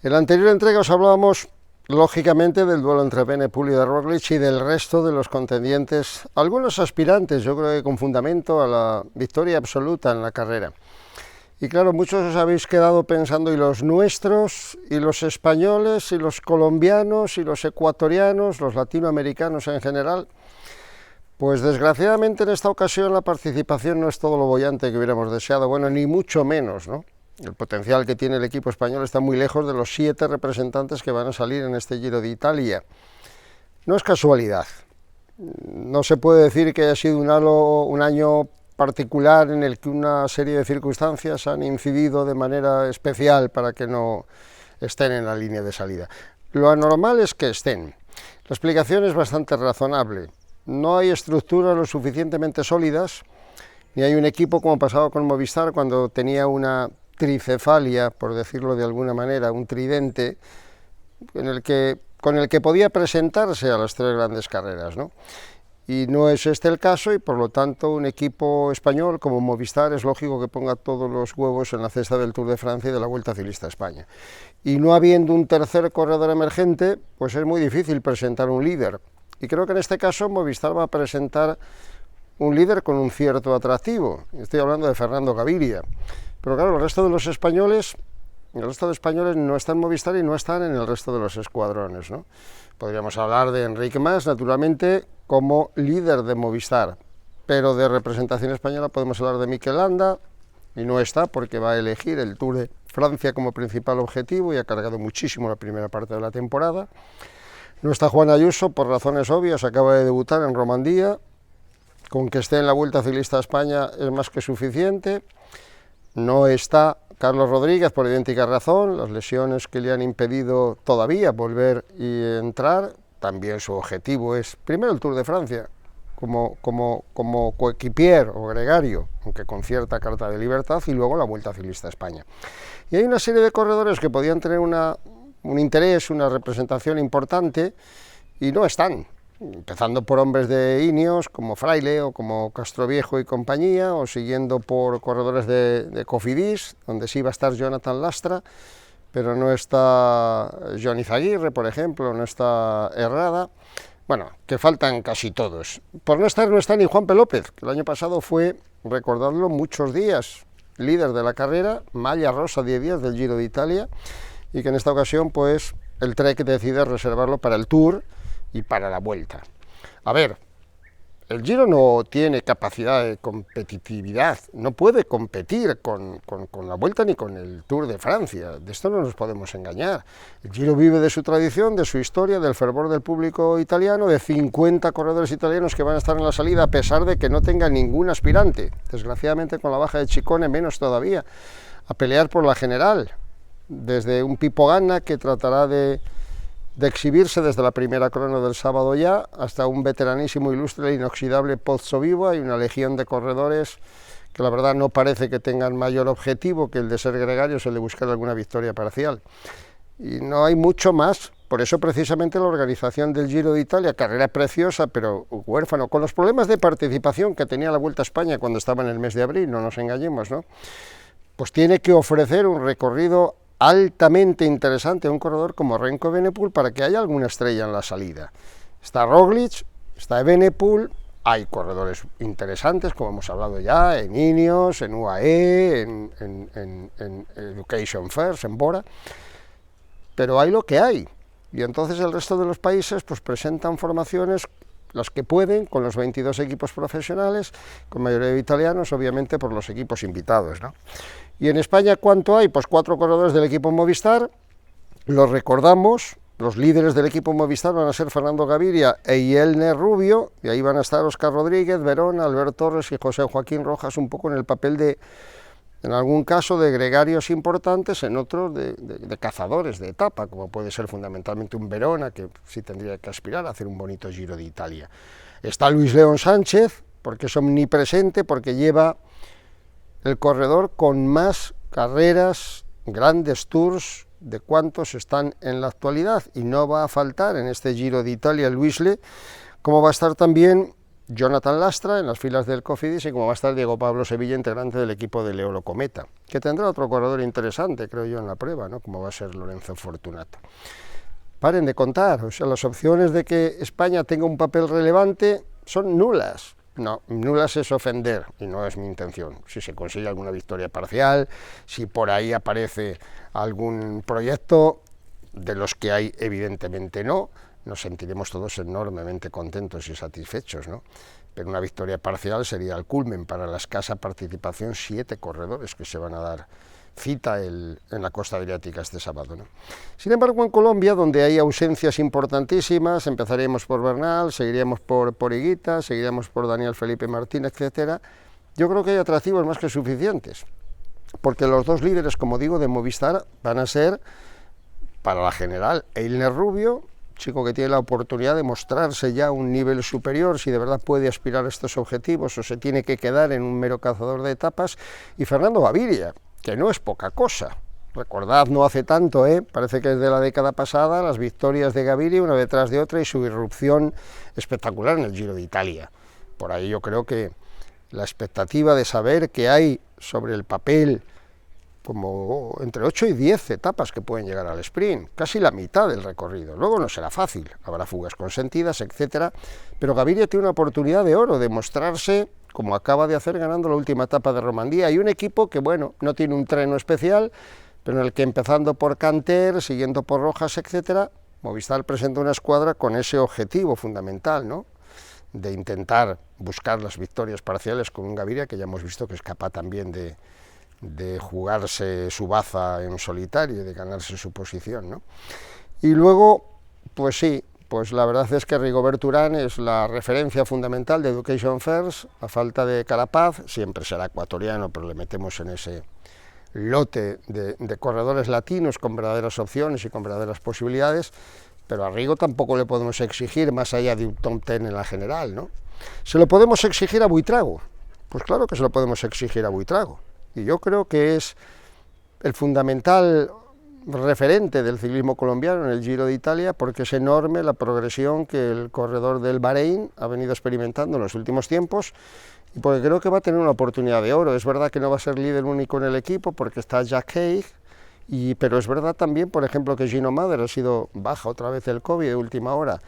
En la anterior entrega os hablábamos, lógicamente, del duelo entre Evenepoel y de Roglic y del resto de los contendientes, algunos aspirantes, yo creo que con fundamento a la victoria absoluta en la carrera. Y claro, muchos os habéis quedado pensando, ¿y los nuestros, y los españoles, y los colombianos, y los ecuatorianos, los latinoamericanos en general? Pues desgraciadamente en esta ocasión la participación no es todo lo boyante que hubiéramos deseado, bueno, ni mucho menos, ¿no? El potencial que tiene el equipo español está muy lejos de los 7 representantes que van a salir en este Giro de Italia. No es casualidad, no se puede decir que haya sido un año particular en el que una serie de circunstancias han incidido de manera especial para que no estén en la línea de salida. Lo anormal es que estén. La explicación es bastante razonable. No hay estructuras lo suficientemente sólidas, ni hay un equipo como pasaba con Movistar cuando tenía una tricefalia, por decirlo de alguna manera, un tridente con el que podía presentarse a las 3 grandes carreras, ¿no? Y no es este el caso, y por lo tanto un equipo español como Movistar es lógico que ponga todos los huevos en la cesta del Tour de Francia y de la Vuelta Ciclista a España. Y no habiendo un tercer corredor emergente, pues es muy difícil presentar un líder. Y creo que en este caso Movistar va a presentar un líder con un cierto atractivo. Estoy hablando de Fernando Gaviria. Pero claro, el resto de españoles no están en Movistar y no están en el resto de los escuadrones, ¿no? Podríamos hablar de Enrique Mas, naturalmente, como líder de Movistar, pero de representación española podemos hablar de Mikel Landa, y no está porque va a elegir el Tour de Francia como principal objetivo y ha cargado muchísimo la primera parte de la temporada. No está Juan Ayuso, por razones obvias, acaba de debutar en Romandía, con que esté en la Vuelta Ciclista a España es más que suficiente. No está Carlos Rodríguez por idéntica razón, las lesiones que le han impedido todavía volver y entrar. También su objetivo es, primero, el Tour de Francia, como coequipier o gregario, aunque con cierta carta de libertad, y luego la Vuelta Ciclista a España. Y hay una serie de corredores que podían tener un interés, una representación importante, y no están, empezando por hombres de Ineos, como Fraile o como Castroviejo y compañía, o siguiendo por corredores de Cofidis, donde sí va a estar Jonathan Lastra, pero no está Johnny Zaguirre, por ejemplo, no está Herrada. Bueno, que faltan casi todos. Por no estar, no está ni Juanpe López, que el año pasado fue, recordadlo, muchos días líder de la carrera, malla rosa 10 días del Giro de Italia, y que en esta ocasión, pues, el Trek decide reservarlo para el Tour y para la Vuelta. A ver, el Giro no tiene capacidad de competitividad, no puede competir con la Vuelta ni con el Tour de Francia, de esto no nos podemos engañar. El Giro vive de su tradición, de su historia, del fervor del público italiano, de 50 corredores italianos que van a estar en la salida a pesar de que no tenga ningún aspirante, desgraciadamente con la baja de Ciccone menos todavía, a pelear por la general, desde un Pipo Ganna que tratará de exhibirse desde la primera crono del sábado ya, hasta un veteranísimo, ilustre e inoxidable Pozzovivo. Hay una legión de corredores que la verdad no parece que tengan mayor objetivo que el de ser gregarios, el de buscar alguna victoria parcial. Y no hay mucho más, por eso precisamente la organización del Giro de Italia, carrera preciosa, pero huérfano, con los problemas de participación que tenía la Vuelta a España cuando estaba en el mes de abril, no nos engañemos, ¿no? Pues tiene que ofrecer un recorrido altamente interesante a un corredor como Remco Evenepoel para que haya alguna estrella en la salida. Está Roglic, está Evenepoel, hay corredores interesantes, como hemos hablado ya, en Ineos, en UAE, en Education First, en Bora, pero hay lo que hay, y entonces el resto de los países pues presentan formaciones, las que pueden, con los 22 equipos profesionales, con mayoría de italianos, obviamente por los equipos invitados, ¿no? Y en España, ¿cuánto hay? Pues 4 corredores del equipo Movistar, los recordamos, los líderes del equipo Movistar van a ser Fernando Gaviria e Yelner Rubio, y ahí van a estar Óscar Rodríguez, Verona, Albert Torres y José Joaquín Rojas, un poco en el papel de, en algún caso, de gregarios importantes, en otros de cazadores de etapa, como puede ser fundamentalmente un Verona, que sí tendría que aspirar a hacer un bonito Giro de Italia. Está Luis León Sánchez, porque es omnipresente, porque lleva el corredor con más carreras, grandes tours, de cuántos están en la actualidad, y no va a faltar en este Giro de Italia Luisle, como va a estar también Jonathan Lastra en las filas del Cofidis y como va a estar Diego Pablo Sevilla, integrante del equipo de Leolo Cometa, que tendrá otro corredor interesante, creo yo, en la prueba, ¿no? Como va a ser Lorenzo Fortunato. Paren de contar, o sea, las opciones de que España tenga un papel relevante son nulas. No, nulas es ofender, y no es mi intención. Si se consigue alguna victoria parcial, si por ahí aparece algún proyecto, de los que hay evidentemente no, nos sentiremos todos enormemente contentos y satisfechos, ¿no? Pero una victoria parcial sería el culmen para la escasa participación, 7 corredores que se van a dar cita en la costa adriática este sábado, ¿no? Sin embargo, en Colombia, donde hay ausencias importantísimas, empezaríamos por Bernal, seguiríamos por Higuita, seguiríamos por Daniel Felipe Martínez, etcétera. Yo creo que hay atractivos más que suficientes, porque los dos líderes, como digo, de Movistar van a ser, para la general, Eilner Rubio, chico que tiene la oportunidad de mostrarse ya a un nivel superior, si de verdad puede aspirar a estos objetivos o se tiene que quedar en un mero cazador de etapas, y Fernando Gaviria, que no es poca cosa. Recordad, no hace tanto, parece que es de la década pasada, las victorias de Gaviria una detrás de otra y su irrupción espectacular en el Giro de Italia. Por ahí yo creo que la expectativa de saber que hay sobre el papel como entre 8 y 10 etapas que pueden llegar al sprint, casi la mitad del recorrido. Luego no será fácil, habrá fugas consentidas, etcétera, pero Gaviria tiene una oportunidad de oro de mostrarse como acaba de hacer ganando la última etapa de Romandía, y un equipo que, bueno, no tiene un treno especial, pero en el que empezando por Canter, siguiendo por Rojas, etcétera, Movistar presenta una escuadra con ese objetivo fundamental, ¿no?, de intentar buscar las victorias parciales con un Gaviria que ya hemos visto que es capaz también de jugarse su baza en solitario y de ganarse su posición, ¿no? Y luego, pues sí, pues la verdad es que Rigobert Urán es la referencia fundamental de Education First, a falta de Carapaz, siempre será ecuatoriano, pero le metemos en ese lote de corredores latinos con verdaderas opciones y con verdaderas posibilidades, pero a Rigo tampoco le podemos exigir más allá de un top 10 en la general, ¿no? ¿Se lo podemos exigir a Buitrago? Pues claro que se lo podemos exigir a Buitrago. Y yo creo que es el fundamental referente del ciclismo colombiano en el Giro de Italia, porque es enorme la progresión que el corredor del Bahrein ha venido experimentando en los últimos tiempos, y porque creo que va a tener una oportunidad de oro. Es verdad que no va a ser líder único en el equipo, porque está Jack Haig, pero es verdad también, por ejemplo, que Gino Mader ha sido baja otra vez del COVID de última hora,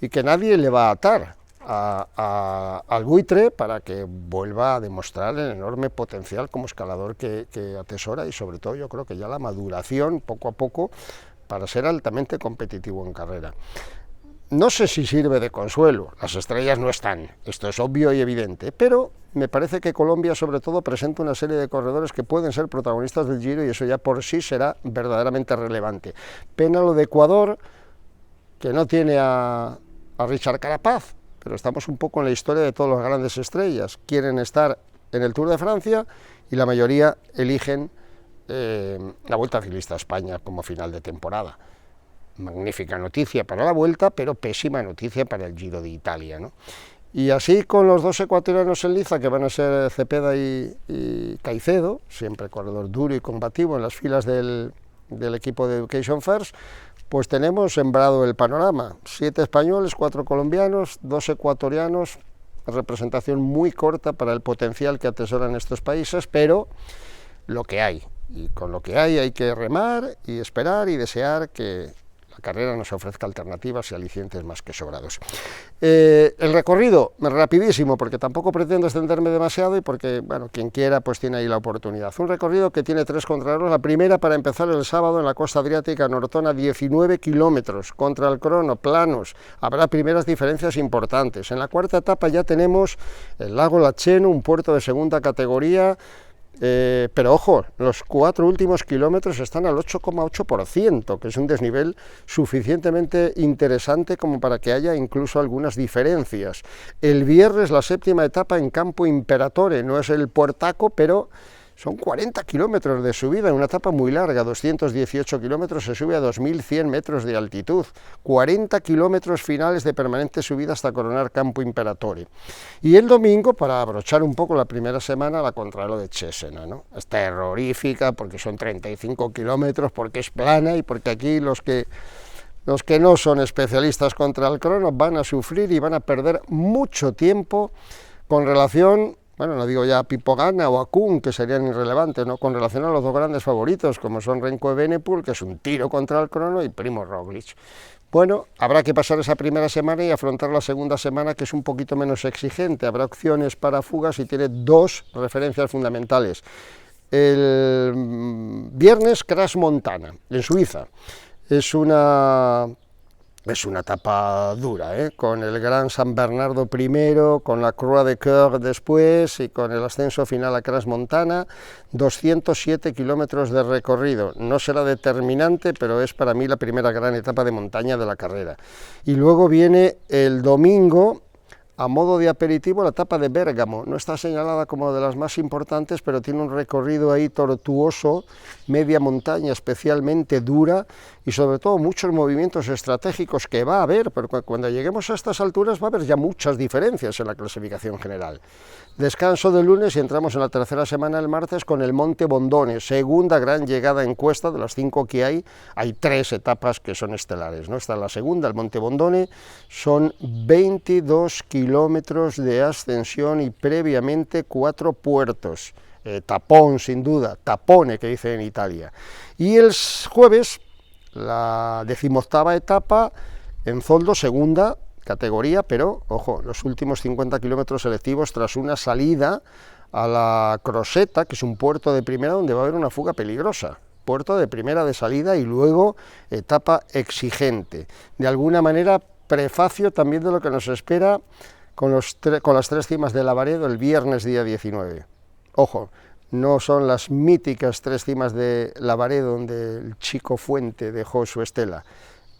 y que nadie le va a atar al buitre para que vuelva a demostrar el enorme potencial como escalador que atesora, y sobre todo yo creo que ya la maduración poco a poco para ser altamente competitivo en carrera. No sé si sirve de consuelo, las estrellas no están, esto es obvio y evidente, pero me parece que Colombia sobre todo presenta una serie de corredores que pueden ser protagonistas del Giro, y eso ya por sí será verdaderamente relevante. Pena lo de Ecuador, que no tiene a Richard Carapaz, pero estamos un poco en la historia de todas las grandes estrellas, quieren estar en el Tour de Francia y la mayoría eligen la Vuelta Ciclista a España como final de temporada. Magnífica noticia para la Vuelta, pero pésima noticia para el Giro de Italia, ¿no? Y así con los dos ecuatorianos en liza, que van a ser Cepeda y Caicedo, siempre corredor duro y combativo en las filas del equipo de Education First, pues tenemos sembrado el panorama: 7 españoles, 4 colombianos, 2 ecuatorianos, representación muy corta para el potencial que atesoran estos países, pero lo que hay, y con lo que hay que remar y esperar y desear que la carrera nos ofrezca alternativas y alicientes más que sobrados. El recorrido, rapidísimo, porque tampoco pretendo extenderme demasiado y porque, bueno, quien quiera pues tiene ahí la oportunidad. Un recorrido que tiene 3 contrarreloj. La primera, para empezar, el sábado en la costa adriática nortona, 19 kilómetros, contra el crono, planos, habrá primeras diferencias importantes. En la cuarta etapa ya tenemos el lago Lacheno, un puerto de segunda categoría, pero ojo, los 4 últimos kilómetros están al 8,8%, que es un desnivel suficientemente interesante como para que haya incluso algunas diferencias. El viernes la séptima etapa en Campo Imperatore, no es el Puertaco, pero son 40 kilómetros de subida, en una etapa muy larga, 218 kilómetros, se sube a 2.100 metros de altitud, 40 kilómetros finales de permanente subida hasta coronar Campo Imperatore. Y el domingo, para abrochar un poco la primera semana, la contrarreloj de Cesena, ¿no? Es terrorífica porque son 35 kilómetros, porque es plana y porque aquí los que Los que no son especialistas contra el crono van a sufrir y van a perder mucho tiempo con relación, bueno, no digo ya a Pipo Ganna o a Kuhn, que serían irrelevantes, ¿no?, con relación a los dos grandes favoritos, como son Remco Evenepoel, que es un tiro contra el crono, y Primož Roglič. Bueno, habrá que pasar esa primera semana y afrontar la segunda semana, que es un poquito menos exigente. Habrá opciones para fugas y tiene dos referencias fundamentales. El viernes, Crans Montana, en Suiza. Es una etapa dura, con el Gran San Bernardo primero, con la Croix de Coeur después y con el ascenso final a Crans Montana, 207 kilómetros de recorrido. No será determinante, pero es para mí la primera gran etapa de montaña de la carrera. Y luego viene el domingo, a modo de aperitivo, la etapa de Bérgamo. No está señalada como de las más importantes, pero tiene un recorrido ahí tortuoso, media montaña especialmente dura y sobre todo muchos movimientos estratégicos que va a haber, pero cuando lleguemos a estas alturas va a haber ya muchas diferencias en la clasificación general. Descanso de lunes y entramos en la tercera semana el martes con el Monte Bondone, segunda gran llegada en cuesta. De las 5 que hay 3 etapas que son estelares, ¿no? Esta es la segunda, el Monte Bondone, son 22 kilómetros de ascensión y previamente 4 puertos, tapón sin duda, tapone que dice en Italia. Y el jueves, la 18ª etapa en Zoldo, segunda categoría, pero, ojo, los últimos 50 kilómetros selectivos tras una salida a la Crosetta, que es un puerto de primera donde va a haber una fuga peligrosa, puerto de primera de salida y luego etapa exigente. De alguna manera, prefacio también de lo que nos espera con las 3 cimas de Lavaredo el viernes día 19. Ojo, no son las míticas 3 cimas de Lavaredo donde el Chico Fuente dejó su estela.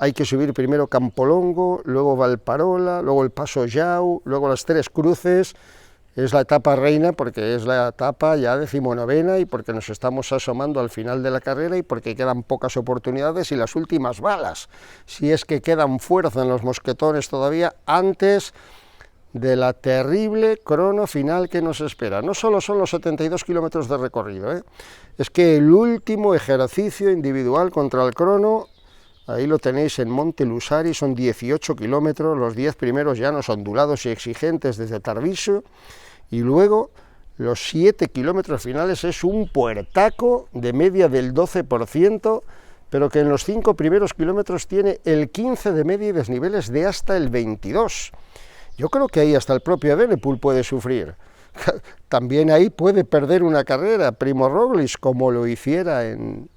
Hay que subir primero Campolongo, luego Valparola, luego el Paso Jau, luego las 3 cruces. Es la etapa reina porque es la etapa ya 19ª y porque nos estamos asomando al final de la carrera y porque quedan pocas oportunidades y las últimas balas, si es que quedan fuerza en los mosquetones todavía antes de la terrible crono final que nos espera. No solo son los 72 kilómetros de recorrido, es que el último ejercicio individual contra el crono, ahí lo tenéis en Monte Lusari, son 18 kilómetros, los 10 primeros llanos ondulados y exigentes desde Tarvisio, y luego los 7 kilómetros finales es un puertaco de media del 12%, pero que en los 5 primeros kilómetros tiene el 15 de media y desniveles de hasta el 22%. Yo creo que ahí hasta el propio Evenepoel puede sufrir. También ahí puede perder una carrera Primož Roglič, como lo hiciera en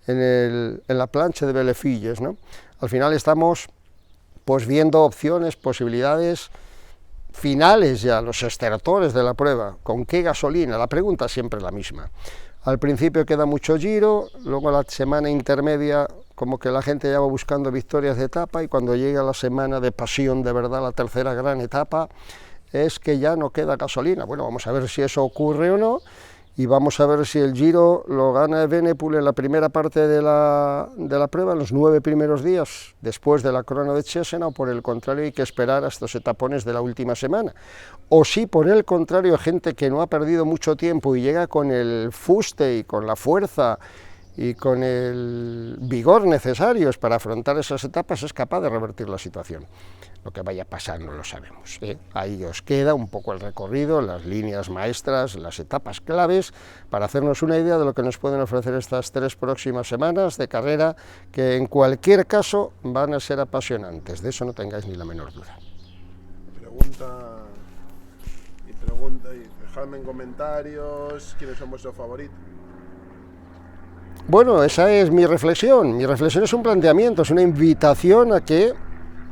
la plancha de Bellefilles, ¿no? Al final estamos pues viendo opciones, posibilidades finales ya, los estertores de la prueba. ¿Con qué gasolina? La pregunta es siempre la misma. Al principio queda mucho Giro, luego la semana intermedia como que la gente ya va buscando victorias de etapa y cuando llega la semana de pasión de verdad, la tercera gran etapa, es que ya no queda gasolina. Bueno, vamos a ver si eso ocurre o no y vamos a ver si el Giro lo gana Evenepoel en la primera parte de la prueba, en los 9 primeros días después de la Crono de Cesena, o por el contrario hay que esperar a estos etapones de la última semana. O si por el contrario gente que no ha perdido mucho tiempo y llega con el fuste y con la fuerza y con el vigor necesarios para afrontar esas etapas, es capaz de revertir la situación. Lo que vaya a pasar no lo sabemos, Ahí os queda un poco el recorrido, las líneas maestras, las etapas claves, para hacernos una idea de lo que nos pueden ofrecer estas 3 próximas semanas de carrera, que en cualquier caso van a ser apasionantes, de eso no tengáis ni la menor duda. Pregunta y dejadme en comentarios quiénes son vuestros favoritos. Bueno, esa es mi reflexión. Mi reflexión es un planteamiento, es una invitación a que,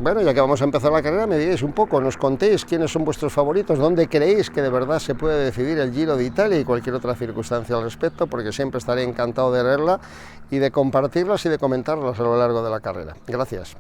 bueno, ya que vamos a empezar la carrera, me digáis un poco, nos contéis quiénes son vuestros favoritos, dónde creéis que de verdad se puede decidir el Giro de Italia y cualquier otra circunstancia al respecto, porque siempre estaré encantado de leerla y de compartirlas y de comentarlas a lo largo de la carrera. Gracias.